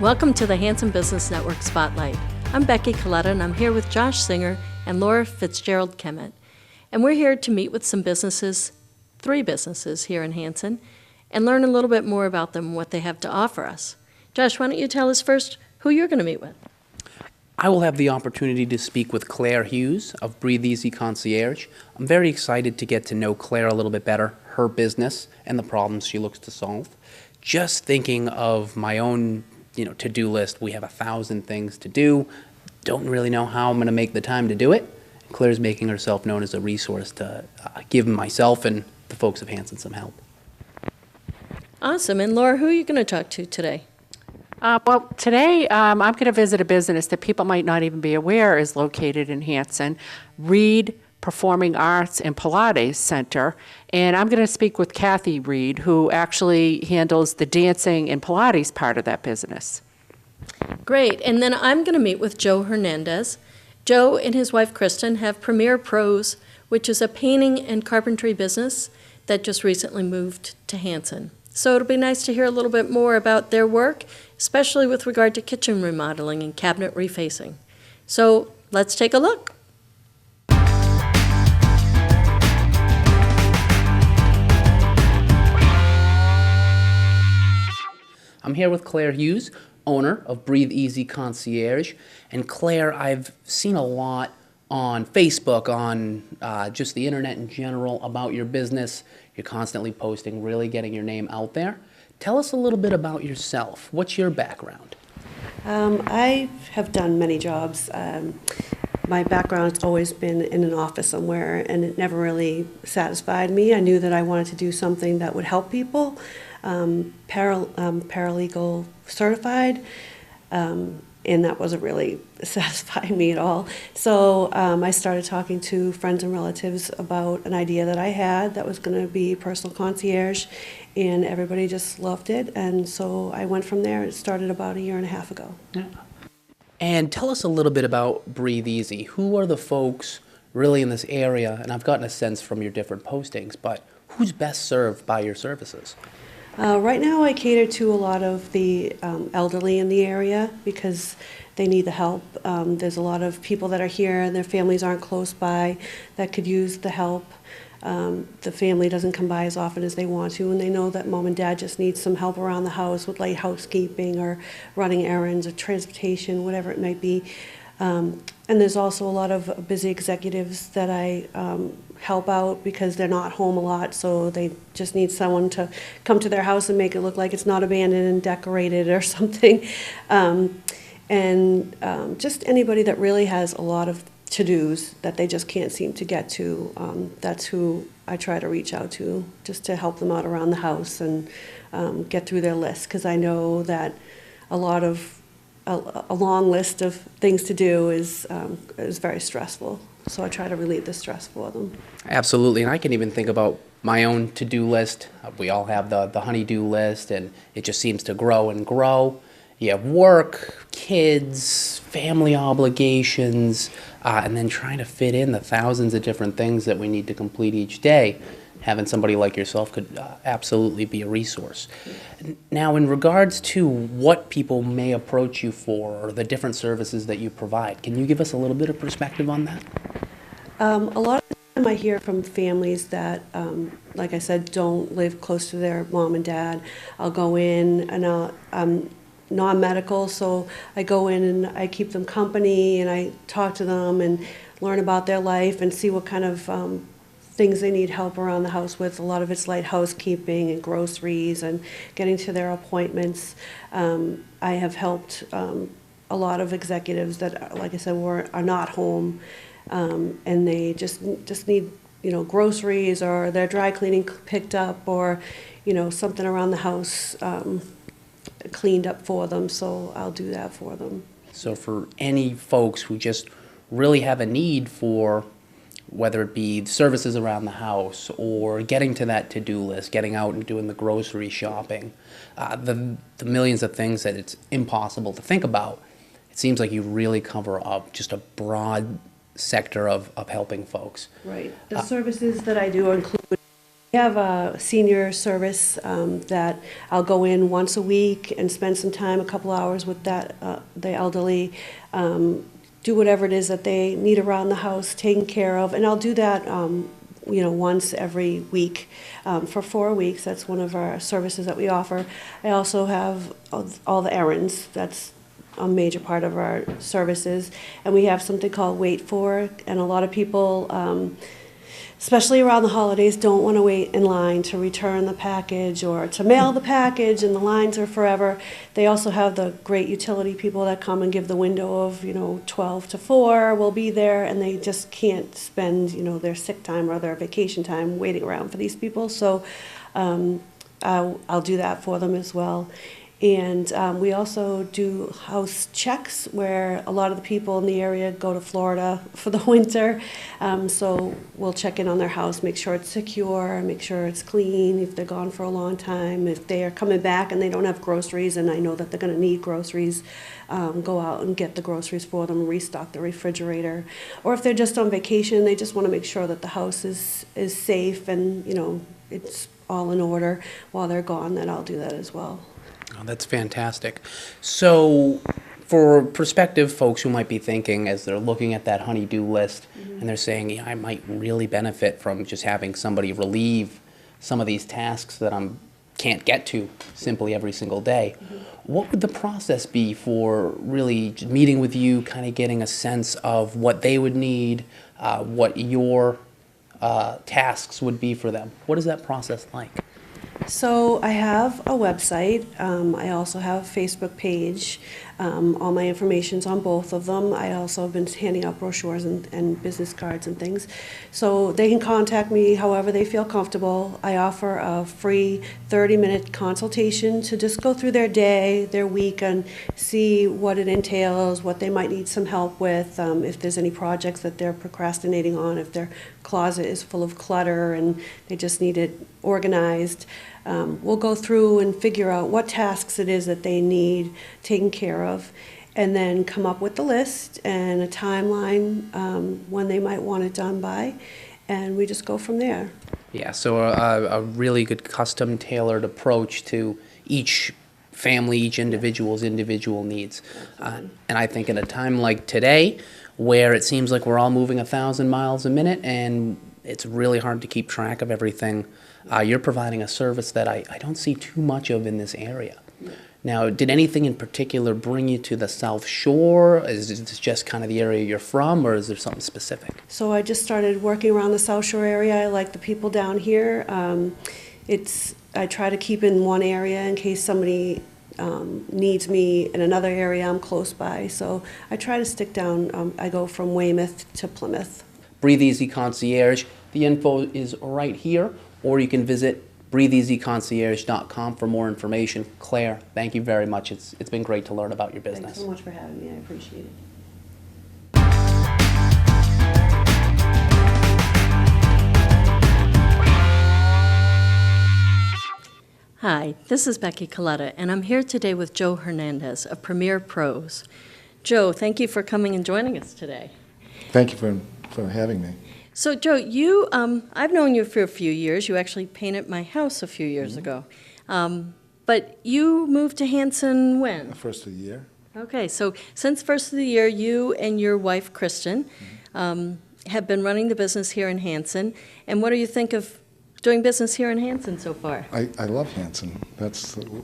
Welcome to the Hanson Business Network Spotlight. I'm Becky Colletta, and I'm here with Josh Singer and Laura FitzGerald-Kemmett. And we're here to meet with some businesses, 3 businesses here in Hanson, and learn a little bit more about them and what they have to offer us. Josh, why don't you tell us first who you're going to meet with? I will have the opportunity to speak with Claire Hughes of Breathe Easy Concierge. I'm very excited to get to know Claire a little bit better, her business, and the problems she looks to solve. Just thinking of my own to-do list, we have 1,000 things to do. Don't really know how I'm going to make the time to do it. Claire's making herself known as a resource to give myself and the folks of Hanson some help. Awesome. And Laura, who are you going to talk to today? Well, today I'm going to visit a business that people might not even be aware is located in Hanson, Reed Performing Arts and Pilates Center. And I'm going to speak with Kathy Reed, who actually handles the dancing and Pilates part of that business. Great. And then I'm going to meet with Joe Hernandez. Joe and his wife Kristen have Premier Pros, which is a painting and carpentry business that just recently moved to Hanson. So it'll be nice to hear a little bit more about their work, especially with regard to kitchen remodeling and cabinet refacing. So let's take a look. I'm here with Claire Hughes, owner of Breathe Easy Concierge. And Claire, I've seen a lot on Facebook, on just the internet in general about your business. You're constantly posting, really getting your name out there. Tell us a little bit about yourself. What's your background? I have done many jobs. My background's always been in an office somewhere, and it never really satisfied me. I knew that I wanted to do something that would help people. Paralegal certified, and that wasn't really satisfying me at all. So I started talking to friends and relatives about an idea that I had that was going to be personal concierge, and everybody just loved it. And so I went from there. It started about 1.5 years ago. Yeah. And tell us a little bit about Breathe Easy. Who are the folks really in this area? And I've gotten a sense from your different postings, but who's best served by your services? Right now I cater to a lot of the elderly in the area because they need the help. There's a lot of people that are here and their families aren't close by that could use the help. The family doesn't come by as often as they want to, and they know that mom and dad just need some help around the house with light housekeeping or running errands or transportation, whatever it might be. And there's also a lot of busy executives that I help out because they're not home a lot, so they just need someone to come to their house and make it look like it's not abandoned and decorated or something. Just anybody that really has a lot of to-dos that they just can't seem to get to, that's who I try to reach out to, just to help them out around the house and get through their list, because I know that a long list of things to do is very stressful. So I try to relieve the stress for them. Absolutely, and I can even think about my own to-do list. We all have the honey-do list, and it just seems to grow and grow. You have work, kids, family obligations, and then trying to fit in the thousands of different things that we need to complete each day. Having somebody like yourself could absolutely be a resource. Now, in regards to what people may approach you for or the different services that you provide, can you give us a little bit of perspective on that? A lot of the time I hear from families that, like I said, don't live close to their mom and dad. I'll go in and I'm non-medical, so I go in and I keep them company and I talk to them and learn about their life and see what kind of things they need help around the house with. A lot of it's light housekeeping and groceries and getting to their appointments. I have helped a lot of executives that, like I said, are not home, and they just need groceries or their dry cleaning picked up or something around the house cleaned up for them. So I'll do that for them. So for any folks who just really have a need for, whether it be services around the house or getting to that to-do list, getting out and doing the grocery shopping, the millions of things that it's impossible to think about, it seems like you really cover up just a broad sector of helping folks. Right. The services that I do include We have a senior service that I'll go in once a week and spend some time, a couple hours with the elderly, do whatever it is that they need around the house, taken care of, and I'll do that once every week for 4 weeks. That's one of our services that we offer. I also have all the errands. That's a major part of our services. And we have something called Wait For, and a lot of people, especially around the holidays, don't want to wait in line to return the package or to mail the package, and the lines are forever. They also have the great utility people that come and give the window of 12 to 4 will be there, and they just can't spend their sick time or their vacation time waiting around for these people. So I'll do that for them as well. And we also do house checks, where a lot of the people in the area go to Florida for the winter. So we'll check in on their house, make sure it's secure, make sure it's clean, if they're gone for a long time. If they are coming back and they don't have groceries, and I know that they're going to need groceries, go out and get the groceries for them, restock the refrigerator. Or if they're just on vacation, they just want to make sure that the house is safe and it's all in order while they're gone, then I'll do that as well. Oh, that's fantastic. So for prospective folks who might be thinking, as they're looking at that honey-do list, and they're saying, yeah, I might really benefit from just having somebody relieve some of these tasks that I can't get to simply every single day, what would the process be for really meeting with you, kind of getting a sense of what they would need, what your tasks would be for them? What is that process like? So I have a website. I also have a Facebook page. All my information's on both of them. I also have been handing out brochures and business cards and things. So they can contact me however they feel comfortable. I offer a free 30-minute consultation to just go through their day, their week, and see what it entails, what they might need some help with, if there's any projects that they're procrastinating on, if their closet is full of clutter and they just need it organized. We'll go through and figure out what tasks it is that they need taken care of, and then come up with the list and a timeline when they might want it done by, and we just go from there. Yeah, so a really good custom tailored approach to each family, each individual's individual needs. And I think in a time like today, where it seems like we're all moving 1,000 miles a minute and it's really hard to keep track of everything, you're providing a service that I don't see too much of in this area. Now, did anything in particular bring you to the South Shore? Is this just kind of the area you're from, or is there something specific? So I just started working around the South Shore area. I like the people down here. I try to keep in one area in case somebody needs me in another area. I'm close by, so I try to stick down. I go from Weymouth to Plymouth. Breathe Easy Concierge. The info is right here, or you can visit breatheeasyconcierge.com for more information. Claire, thank you very much. It's been great to learn about your business. Thanks so much for having me. I appreciate it. Hi, this is Becky Colletta, and I'm here today with Joe Hernandez of Premier Pros. Joe, thank you for coming and joining us today. Thank you for having me. So, Joe, I've known you for a few years. You actually painted my house a few years ago. But you moved to Hanson when? The first of the year. Okay, so since first of the year, you and your wife, Kristen, have been running the business here in Hanson. And what do you think of doing business here in Hanson so far? I love Hanson.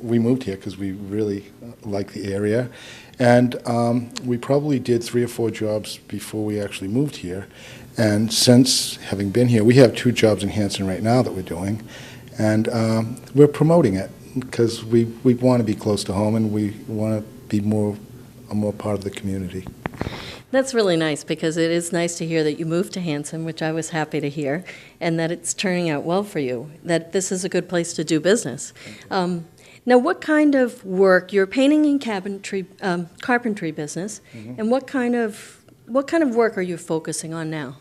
We moved here because we really like the area. And we probably did 3 or 4 jobs before we actually moved here. And since having been here, we have 2 jobs in Hanson right now that we're doing. And we're promoting it because we want to be close to home and we want to be a more part of the community. That's really nice, because it is nice to hear that you moved to Hanson, which I was happy to hear, and that it's turning out well for you, that this is a good place to do business. Now, what kind of work, you're painting and carpentry business, and what kind of work are you focusing on now?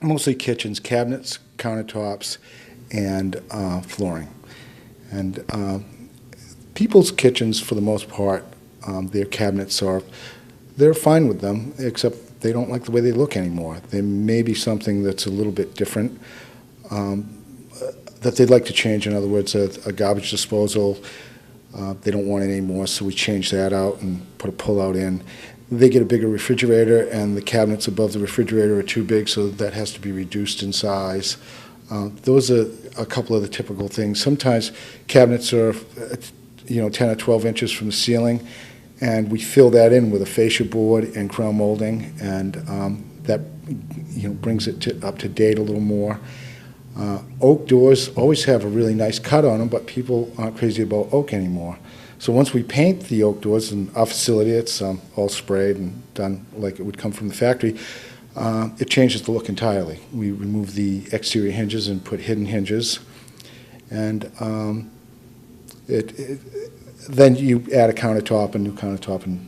Mostly kitchens, cabinets, countertops, and flooring. And people's kitchens, for the most part, their cabinets they're fine with them, except they don't like the way they look anymore. There may be something that's a little bit different. that they'd like to change. In other words, a garbage disposal, they don't want it anymore, so we change that out and put a pull-out in. They get a bigger refrigerator, and the cabinets above the refrigerator are too big, so that has to be reduced in size. Those are a couple of the typical things. Sometimes cabinets are 10 or 12 inches from the ceiling, and we fill that in with a fascia board and crown molding, and that brings it up to date a little more. Oak doors always have a really nice cut on them, but people aren't crazy about oak anymore. So once we paint the oak doors in our facility, it's all sprayed and done like it would come from the factory, it changes the look entirely. We remove the exterior hinges and put hidden hinges, and then you add a countertop, a new countertop, and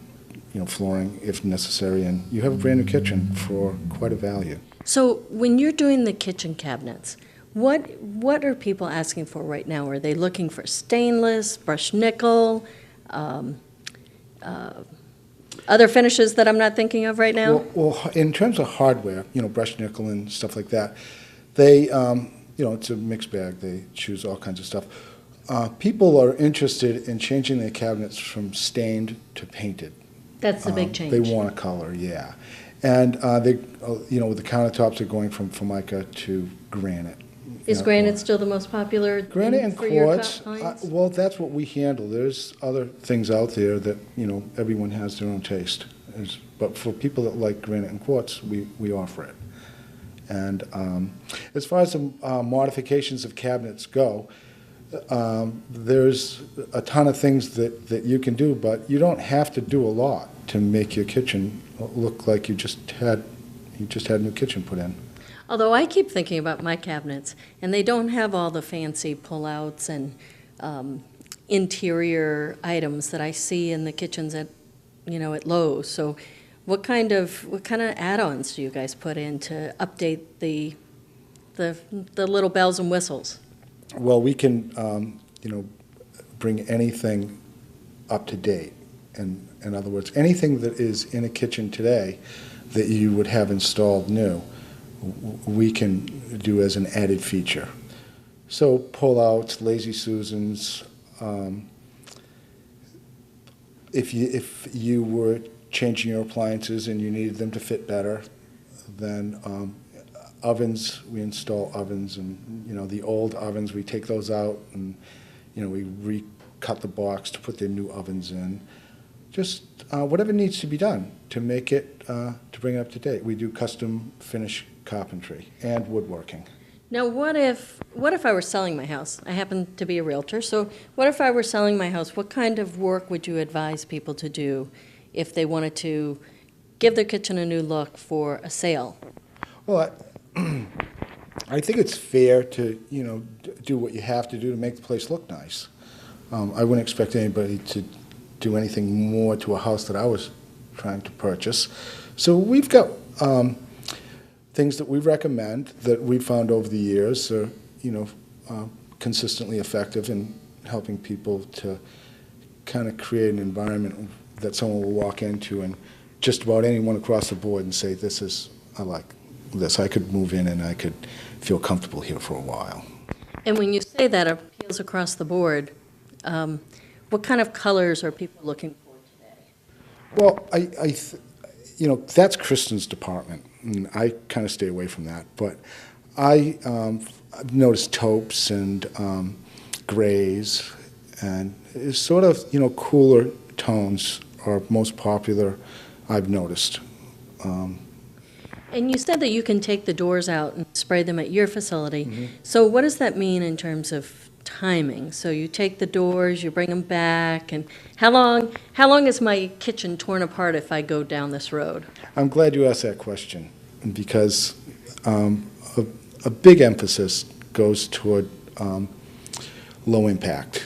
flooring if necessary, and you have a brand new kitchen for quite a value. So when you're doing the kitchen cabinets, what are people asking for right now? Are they looking for stainless, brushed nickel, other finishes that I'm not thinking of right now? Well, in terms of hardware, brushed nickel and stuff like that, they, it's a mixed bag. They choose all kinds of stuff. People are interested in changing their cabinets from stained to painted. That's the big change. They want a color, yeah. And they, with the countertops, they're going from Formica to granite. Is granite still the most popular? Granite and for your quartz. clients? Well, that's what we handle. There's other things out there that everyone has their own taste. But for people that like granite and quartz, we offer it. And as far as the modifications of cabinets go, there's a ton of things that you can do, but you don't have to do a lot to make your kitchen look like you just had a new kitchen put in. Although I keep thinking about my cabinets, and they don't have all the fancy pull-outs and interior items that I see in the kitchens at Lowe's. So, what kind of add-ons do you guys put in to update the little bells and whistles? Well, we can bring anything up to date, and in other words, anything that is in a kitchen today that you would have installed new, we can do as an added feature. So pull-outs, Lazy Susans. If you were changing your appliances and you needed them to fit better, then ovens, we install ovens, and the old ovens, we take those out and we recut the box to put their new ovens in. Just whatever needs to be done to make it to bring it up to date. We do custom finish carpentry and woodworking. Now, what if I were selling my house? I happen to be a realtor, so what if I were selling my house? What kind of work would you advise people to do if they wanted to give their kitchen a new look for a sale? Well, I think it's fair to do what you have to do to make the place look nice. I wouldn't expect anybody to do anything more to a house that I was trying to purchase. So we've got things that we recommend that we've found over the years are, consistently effective in helping people to kind of create an environment that someone will walk into and just about anyone across the board and say, I like this. I could move in and I could feel comfortable here for a while. And when you say that appeals across the board, what kind of colors are people looking for today? Well, that's Kristen's department, and I kind of stay away from that. But I've noticed taupes and grays, and it's sort of, cooler tones are most popular, I've noticed. And you said that you can take the doors out and spray them at your facility. Mm-hmm. So what does that mean in terms of timing? So you take the doors, you bring them back, and how long is my kitchen torn apart if I go down this road? I'm glad you asked that question, because a big emphasis goes toward low impact.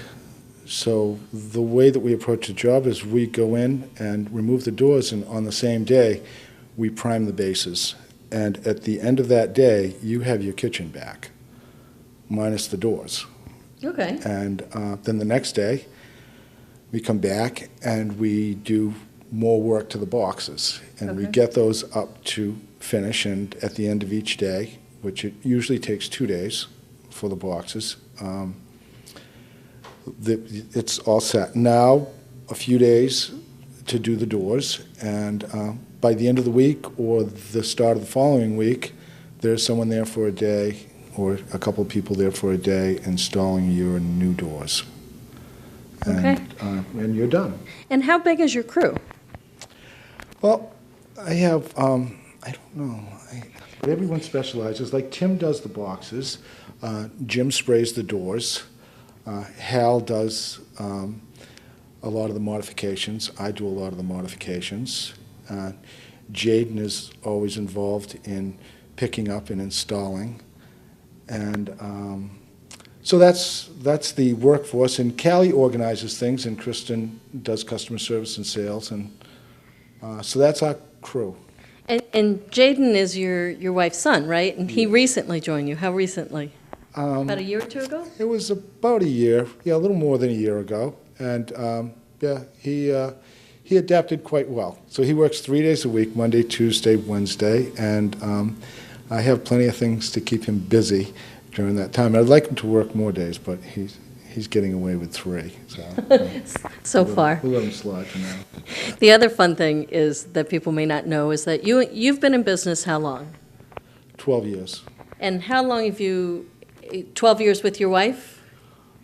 So the way that we approach the job is we go in and remove the doors, and on the same day, we prime the bases. And at the end of that day, you have your kitchen back, minus the doors. Okay. And then the next day, we come back and we do more work to the boxes. And we get those up to finish, and at the end of each day, which it usually takes 2 days for the boxes. It's all set. Now, a few days to do the doors, and by the end of the week or the start of the following week, there's someone there for a day or a couple of people there for a day installing your new doors. Okay. And you're done. And how big is your crew? Well, I have, I don't know, but everyone specializes. Like Tim does the boxes, Jim sprays the doors, Hal does a lot of the modifications, I do a lot of the modifications. Jaden is always involved in picking up and installing. And so that's the workforce. And Callie organizes things, and Kristen does customer service and sales. And so that's our crew. And Jaden is your wife's son, right? And he recently joined you. How recently? About a year or two ago? It was about a year, a little more than a year ago. And he adapted quite well. So he works 3 days a week, Monday, Tuesday, Wednesday, and I have plenty of things to keep him busy during that time. I'd like him to work more days, but he's getting away with 3. So far. We'll let him slide for now. The other fun thing is that people may not know is that you've been in business how long? 12 years. And how long have you, 12 years with your wife?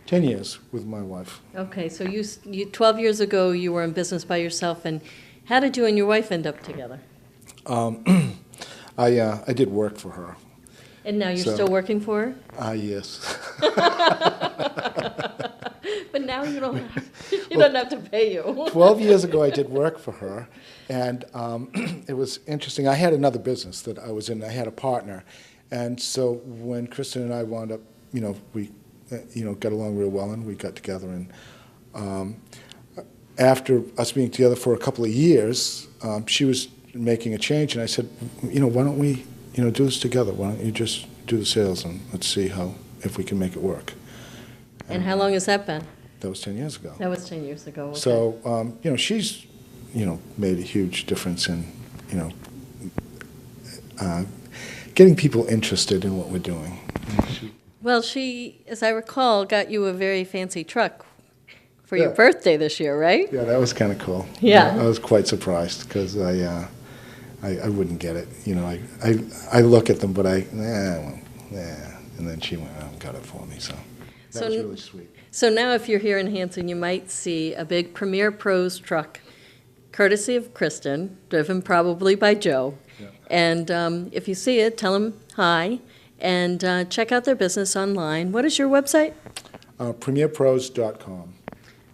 10 years with my wife. Okay, so you 12 years ago you were in business by yourself, and how did you and your wife end up together? I did work for her. And now you're still working for her? Yes. But now you don't have to pay you. 12 years ago, I did work for her, and it was interesting. I had another business that I was in. I had a partner, and so when Kristen and I wound up, we, got along real well, and we got together. And after us being together for a couple of years, she was making a change, and I said, why don't we, do this together? Why don't you just do the sales, and let's see if we can make it work. And how long has that been? That was 10 years ago. That was 10 years ago. Okay. So, she's, made a huge difference in, getting people interested in what we're doing. Well, she, as I recall, got you a very fancy truck for your birthday this year, right? Yeah, that was kind of cool. Yeah. I was quite surprised because I wouldn't get it. I look at them, but and then she went out and got it for me. So that was really sweet. So now if you're here in Hanson, you might see a big Premier Pros truck, courtesy of Kristen, driven probably by Joe. Yeah. And if you see it, tell them hi, and check out their business online. What is your website? PremierPros.com.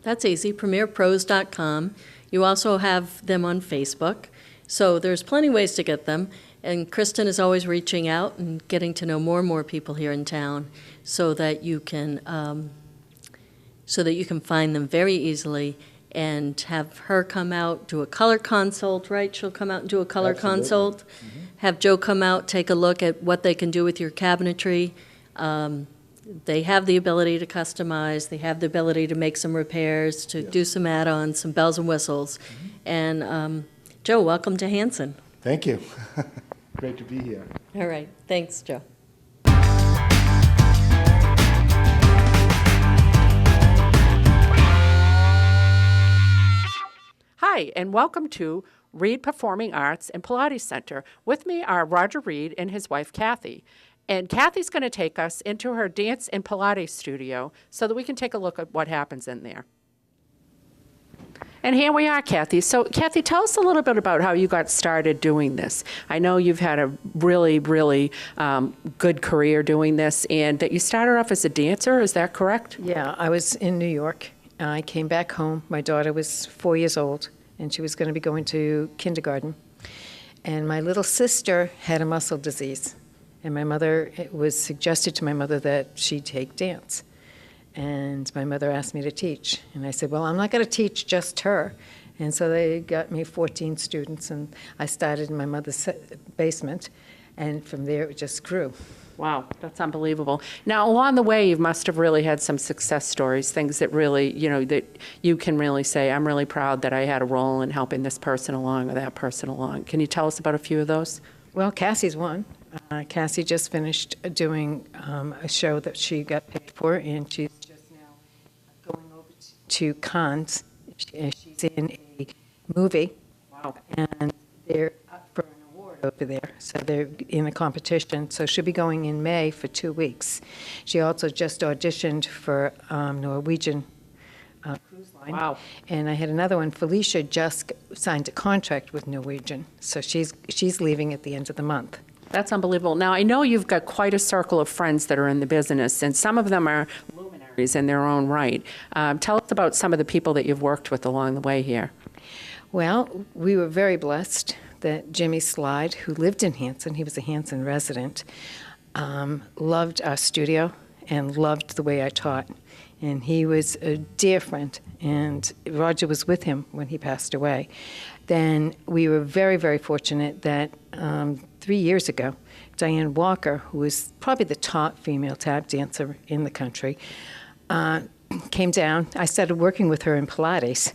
That's easy, PremierPros.com. You also have them on Facebook. So there's plenty of ways to get them. And Kristen is always reaching out and getting to know more and more people here in town so that you can find them very easily and have her come out, do a color consult, right? She'll come out and do a color Absolutely. consult. Mm-hmm. Have Joe come out, take a look at what they can do with your cabinetry. They have the ability to customize. They have the ability to make some repairs, to do some add-ons, some bells and whistles. Mm-hmm. And Joe, welcome to Hanson. Thank you. Great to be here. All right. Thanks, Joe. Hi, and welcome to Reed Performing Arts and Pilates Center. With me are Roger Reed and his wife, Kathy. And Kathy's going to take us into her dance and Pilates studio so that we can take a look at what happens in there. And here we are, Kathy. So, Kathy, tell us a little bit about how you got started doing this. I know you've had a really, really good career doing this, and that you started off as a dancer. Is that correct? Yeah, I was in New York. I came back home. My daughter was 4 years old, and she was going to be going to kindergarten. And my little sister had a muscle disease. And it was suggested to my mother that she take dance. And my mother asked me to teach. And I said, well, I'm not going to teach just her. And so they got me 14 students, and I started in my mother's basement. And from there, it just grew. Wow, that's unbelievable. Now, along the way, you must have really had some success stories, things that really, that you can really say, I'm really proud that I had a role in helping this person along or that person along. Can you tell us about a few of those? Well, Cassie's one. Cassie just finished doing a show that she got paid for, and she's just now going over to Cannes. She's in a movie. Wow. And they're up for an award over there, so they're in a competition. So she'll be going in May for 2 weeks. She also just auditioned for Norwegian cruise line. Wow. And I had another one. Felicia just signed a contract with Norwegian, so she's leaving at the end of the month. That's unbelievable. Now, I know you've got quite a circle of friends that are in the business, and some of them are luminaries in their own right. Tell us about some of the people that you've worked with along the way here. Well, we were very blessed that Jimmy Slide, who lived in Hanson, he was a Hanson resident, loved our studio and loved the way I taught. And he was a dear friend, and Roger was with him when he passed away. Then we were very, very fortunate that 3 years ago, Diane Walker, who was probably the top female tap dancer in the country, came down. I started working with her in Pilates,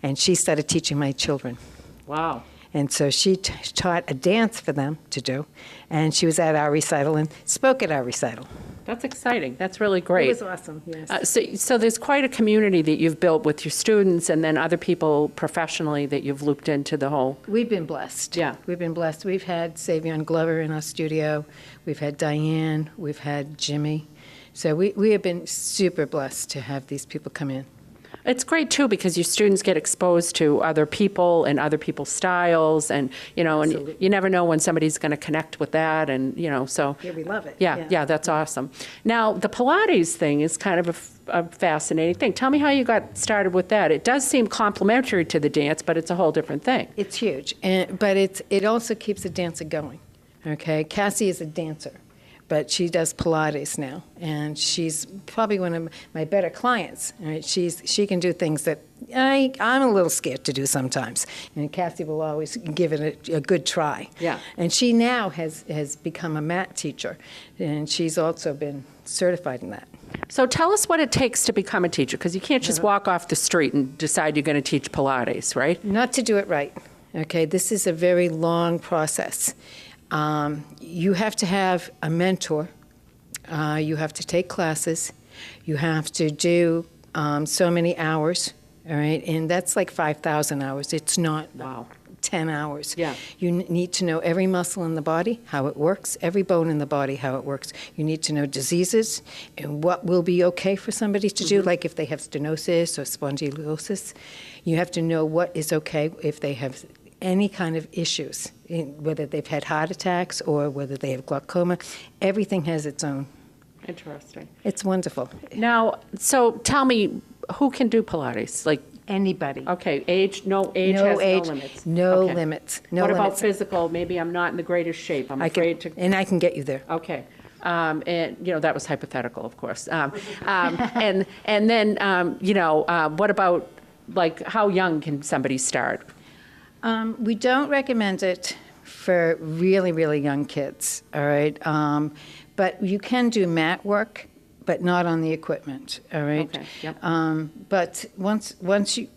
and she started teaching my children. Wow. And so she taught a dance for them to do, and she was at our recital and spoke at our recital. That's exciting. That's really great. It was awesome, yes. So there's quite a community that you've built with your students and then other people professionally that you've looped into the whole. We've been blessed. Yeah. We've been blessed. We've had Savion Glover in our studio. We've had Diane. We've had Jimmy. So we have been super blessed to have these people come in. It's great, too, because your students get exposed to other people and other people's styles, and, and you never know when somebody's going to connect with that, and, so. Yeah, we love it. Yeah, that's awesome. Now, the Pilates thing is kind of a fascinating thing. Tell me how you got started with that. It does seem complementary to the dance, but it's a whole different thing. It's huge, but it also keeps the dancer going, okay? Cassie is a dancer, but she does Pilates now, and she's probably one of my better clients. Right? She can do things that I'm a little scared to do sometimes, and Cassie will always give it a good try. Yeah. And she now has become a mat teacher, and she's also been certified in that. So tell us what it takes to become a teacher, because you can't just walk off the street and decide you're going to teach Pilates, right? Not to do it right, okay? This is a very long process. You have to have a mentor. You have to take classes. You have to do so many hours, all right? And that's like 5,000 hours. It's not 10 hours. Yeah. You need to know every muscle in the body, how it works, every bone in the body, how it works. You need to know diseases and what will be okay for somebody to do, like if they have stenosis or spondylosis. You have to know what is okay if they have any kind of issues, whether they've had heart attacks or whether they have glaucoma. Everything has its own. Interesting. It's wonderful. Now, so tell me, who can do Pilates? Like Anybody. Okay, age has no limits. No Okay. limits. No what limits. about physical? Maybe I'm not in the greatest shape. I'm I afraid can, to. and I can get you there. Okay. And, that was hypothetical, of course. And then, what about, like, how young can somebody start? We don't recommend it for really, really young kids, all right? But you can do mat work, but not on the equipment, all right? Okay, yep. But once you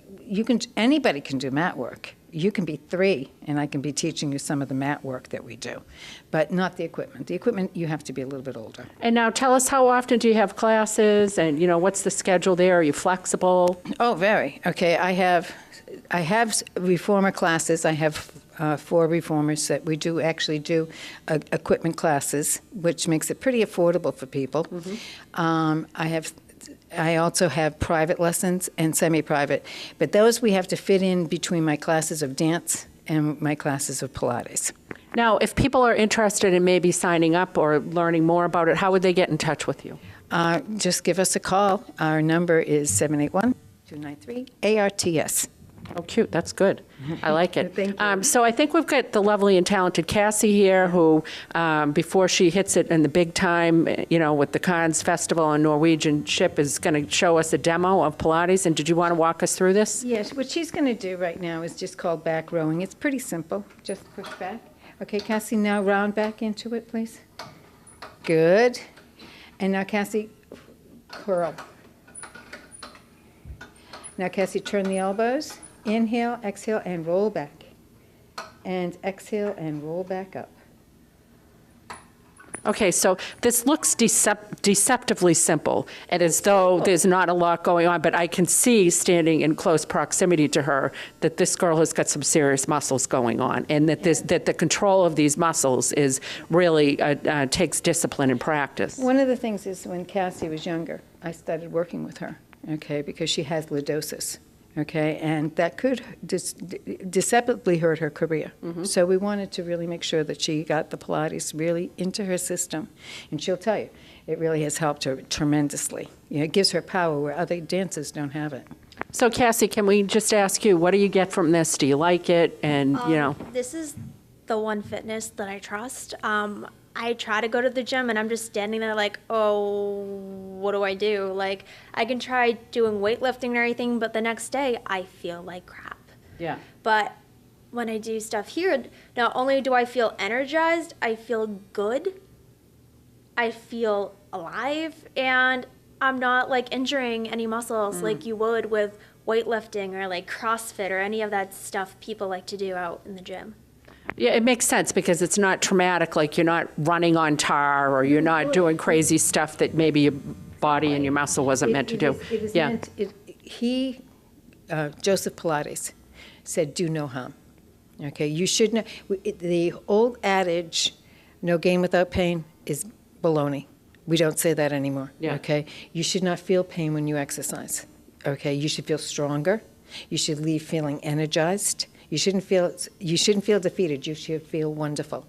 can, anybody can do mat work. You can be 3, and I can be teaching you some of the mat work that we do, but not the equipment. The equipment, you have to be a little bit older. And now tell us, how often do you have classes, and, what's the schedule there? Are you flexible? Oh, very. Okay, I have reformer classes. I have 4 reformers that we actually do equipment classes, which makes it pretty affordable for people. I also have private lessons and semi-private, but those we have to fit in between my classes of dance and my classes of Pilates. Now, if people are interested in maybe signing up or learning more about it, how would they get in touch with you? Just give us a call. Our number is 781-293-ARTS. Oh, cute. That's good. I like it. Thank you. So I think we've got the lovely and talented Cassie here who, before she hits it in the big time, with the Cannes Festival on Norwegian ship, is going to show us a demo of Pilates. And did you want to walk us through this? Yes, what she's going to do right now is just called back rowing. It's pretty simple. Just push back. Okay, Cassie, now round back into it, please. Good. And now, Cassie, curl. Now, Cassie, turn the elbows. Inhale, exhale, and roll back. And exhale and roll back up. Okay, so this looks deceptively simple, and as though there's not a lot going on, but I can see, standing in close proximity to her, that this girl has got some serious muscles going on, and that the control of these muscles is really takes discipline and practice. One of the things is when Cassie was younger, I started working with her, okay, because she has lordosis. Okay, and that could deceptively hurt her career. So we wanted to really make sure that she got the Pilates really into her system. And she'll tell you, it really has helped her tremendously. You know, it gives her power where other dancers don't have it. So Cassie, can we just ask you, what do you get from this? Do you like it? And, you know. This is the one fitness that I trust. I try to go to the gym and I'm just standing there like, oh, what do I do? Like, I can try doing weightlifting and everything, but the next day I feel like crap. Yeah. But when I do stuff here, not only do I feel energized, I feel good, I feel alive, and I'm not like injuring any muscles like you would with weightlifting or like CrossFit or any of that stuff people like to do out in the gym. Yeah, it makes sense because it's not traumatic, like you're not running on tar or you're not doing crazy stuff that maybe your body and your muscle wasn't meant to do. Joseph Pilates said, do no harm. Okay, you should know, the old adage, no gain without pain, is baloney. We don't say that anymore. Yeah. Okay, you should not feel pain when you exercise. Okay, you should feel stronger. You should leave feeling energized. You shouldn't feel defeated. You should feel wonderful.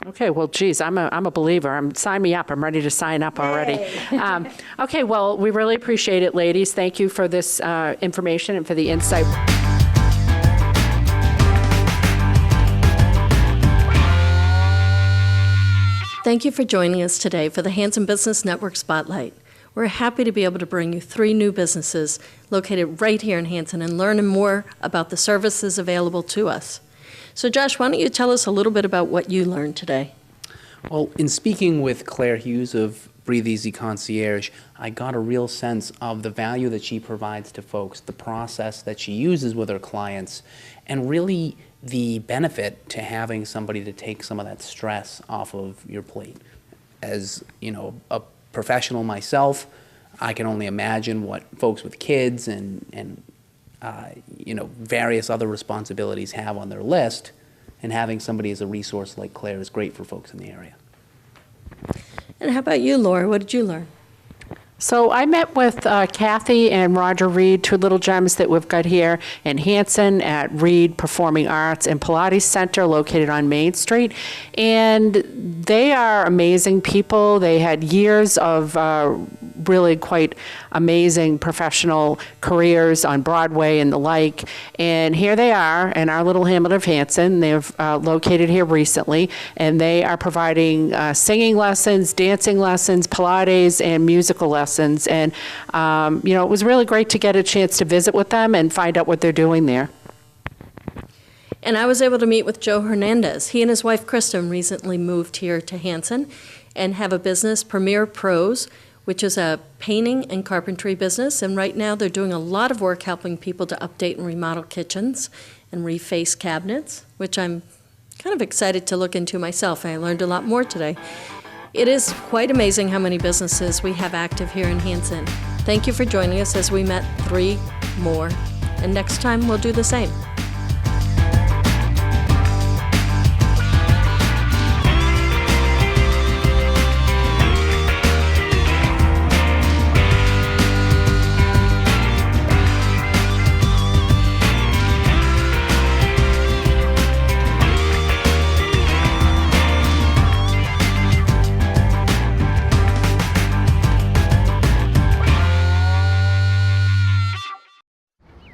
Okay, well, geez, I'm a believer. Sign me up. I'm ready to sign up already. Okay, well, we really appreciate it, ladies. Thank you for this information and for the insight. Thank you for joining us today for the Hanson Business Network Spotlight. We're happy to be able to bring you 3 new businesses located right here in Hanson and learn more about the services available to us. So Josh, why don't you tell us a little bit about what you learned today? Well, in speaking with Claire Hughes of Breathe Easy Concierge, I got a real sense of the value that she provides to folks, the process that she uses with her clients, and really the benefit to having somebody to take some of that stress off of your plate. As, you know, a professional myself, I can only imagine what folks with kids and various other responsibilities have on their list, and having somebody as a resource like Claire is great for folks in the area. And how about you, Laura? What did you learn? So I met with Kathy and Roger Reed, 2 little gems that we've got here in Hanson at Reed Performing Arts and Pilates Center located on Main Street. And they are amazing people. They had years of really quite amazing professional careers on Broadway and the like. And here they are in our little hamlet of Hanson. They've located here recently, and they are providing singing lessons, dancing lessons, Pilates, and musical lessons. And, it was really great to get a chance to visit with them and find out what they're doing there. And I was able to meet with Joe Hernandez. He and his wife, Kristen, recently moved here to Hanson and have a business, Premier Pros, which is a painting and carpentry business. And right now they're doing a lot of work helping people to update and remodel kitchens and reface cabinets, which I'm kind of excited to look into myself. I learned a lot more today. It is quite amazing how many businesses we have active here in Hanson. Thank you for joining us as we met 3 more. And next time we'll do the same.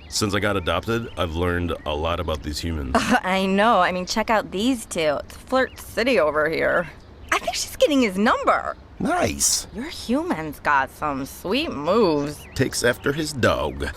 Since I got adopted, I've learned a lot about these humans. I know. I mean, check out these 2. It's Flirt City over here. I think she's getting his number. Nice. Your human's got some sweet moves. Takes after his dog.